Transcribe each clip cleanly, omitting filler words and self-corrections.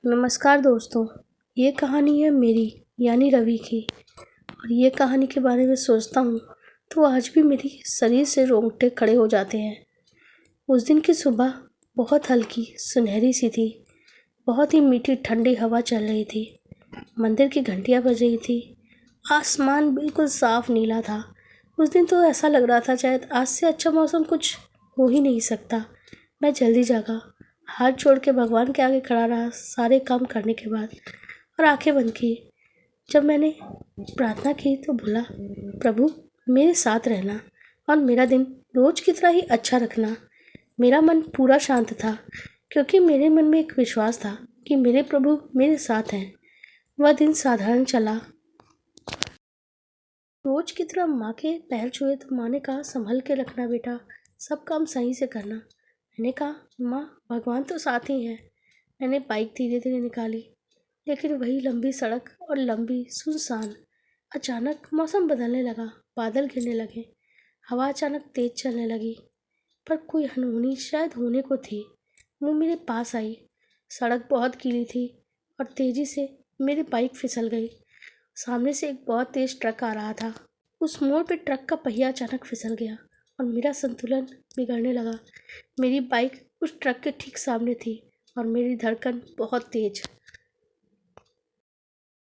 नमस्कार दोस्तों, ये कहानी है मेरी यानी रवि की। और ये कहानी के बारे में सोचता हूँ तो आज भी मेरी शरीर से रोंगटे खड़े हो जाते हैं। उस दिन की सुबह बहुत हल्की सुनहरी सी थी। बहुत ही मीठी ठंडी हवा चल रही थी। मंदिर की घंटियाँ बज रही थी। आसमान बिल्कुल साफ नीला था। उस दिन तो ऐसा लग रहा था शायद आज से अच्छा मौसम कुछ हो ही नहीं सकता। मैं जल्दी जागा, हाथ जोड़ के भगवान के आगे खड़ा रहा सारे काम करने के बाद, और आंखें बंद की। जब मैंने प्रार्थना की तो बोला, प्रभु मेरे साथ रहना और मेरा दिन रोज की तरह ही अच्छा रखना। मेरा मन पूरा शांत था क्योंकि मेरे मन में एक विश्वास था कि मेरे प्रभु मेरे साथ हैं। वह दिन साधारण चला। रोज की तरह माँ के पैर छुए तो माँ ने कहा, संभल के रखना बेटा, सब काम सही से करना। मैंने कहा, माँ भगवान तो साथ ही हैं। मैंने बाइक धीरे धीरे निकाली, लेकिन वही लंबी सड़क और लंबी सुनसान। अचानक मौसम बदलने लगा, बादल गिरने लगे, हवा अचानक तेज चलने लगी। पर कोई अनहोनी शायद होने को थी। वो मेरे पास आई। सड़क बहुत गीली थी और तेजी से मेरी बाइक फिसल गई। सामने से एक बहुत तेज ट्रक आ रहा था। उस मोड़ पे ट्रक का पहिया अचानक फिसल गया और मेरा संतुलन बिगड़ने लगा। मेरी बाइक उस ट्रक के ठीक सामने थी और मेरी धड़कन बहुत तेज।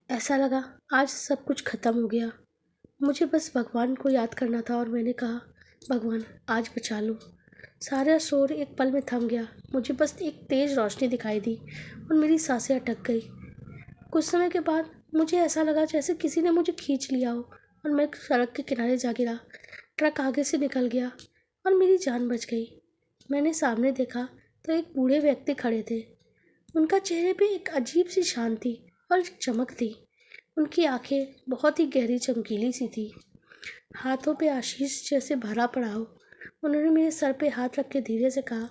ऐसा लगा आज सब कुछ खत्म हो गया। मुझे बस भगवान को याद करना था और मैंने कहा, भगवान आज बचा लो। सारा शोर एक पल में थम गया। मुझे बस एक तेज रोशनी दिखाई दी और मेरी सांसें अटक गई। कुछ समय के बाद मुझे ऐसा लगा जैसे किसी ने मुझे खींच लिया हो और मैं सड़क के किनारे जा गिरा। ट्रक आगे से निकल गया और मेरी जान बच गई। मैंने सामने देखा तो एक बूढ़े व्यक्ति खड़े थे। उनका चेहरे पे एक अजीब सी शांति और एक चमक थी। उनकी आंखें बहुत ही गहरी चमकीली सी थी, हाथों पे आशीष जैसे भरा पड़ा हो। उन्होंने मेरे सर पे हाथ रख के धीरे से कहा,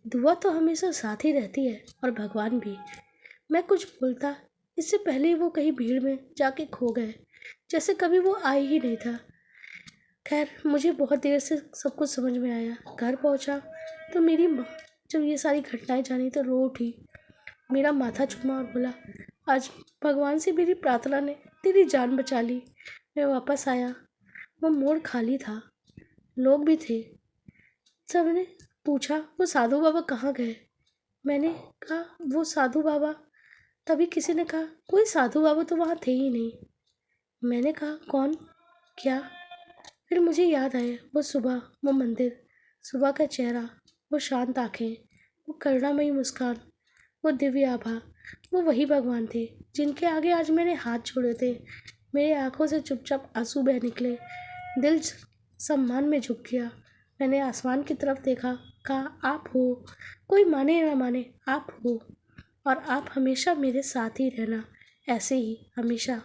दुआ तो हमेशा साथ ही रहती है और भगवान भी। मैं कुछ बोलता इससे पहले ही वो कहीं भीड़ में जाके खो गए, जैसे कभी वो आए ही नहीं था। खैर मुझे बहुत देर से सब कुछ समझ में आया। घर पहुंचा तो मेरी माँ जब ये सारी घटनाएं जानी तो रो उठी, मेरा माथा चूमा और बोला, आज भगवान से मेरी प्रार्थना ने तेरी जान बचा ली। मैं वापस आया। वो मोड़ खाली था, लोग भी थे। सबने पूछा, वो साधु बाबा कहाँ गए? मैंने कहा, वो साधु बाबा। तभी किसी ने कहा, कोई साधु बाबा तो वहाँ थे ही नहीं। मैंने कहा, कौन, क्या? फिर मुझे याद आया वो सुबह, वो मंदिर, सुबह का चेहरा, वो शांत आंखें, वो करुणामयी मुस्कान, वो दिव्य आभा। वो वही भगवान थे जिनके आगे आज मैंने हाथ जोड़े थे। मेरे आंखों से चुपचाप आंसू बह निकले। दिल सम्मान में झुक गया। मैंने आसमान की तरफ देखा, कहा, आप हो। कोई माने ना माने, आप हो और आप हमेशा मेरे साथ ही रहना, ऐसे ही हमेशा।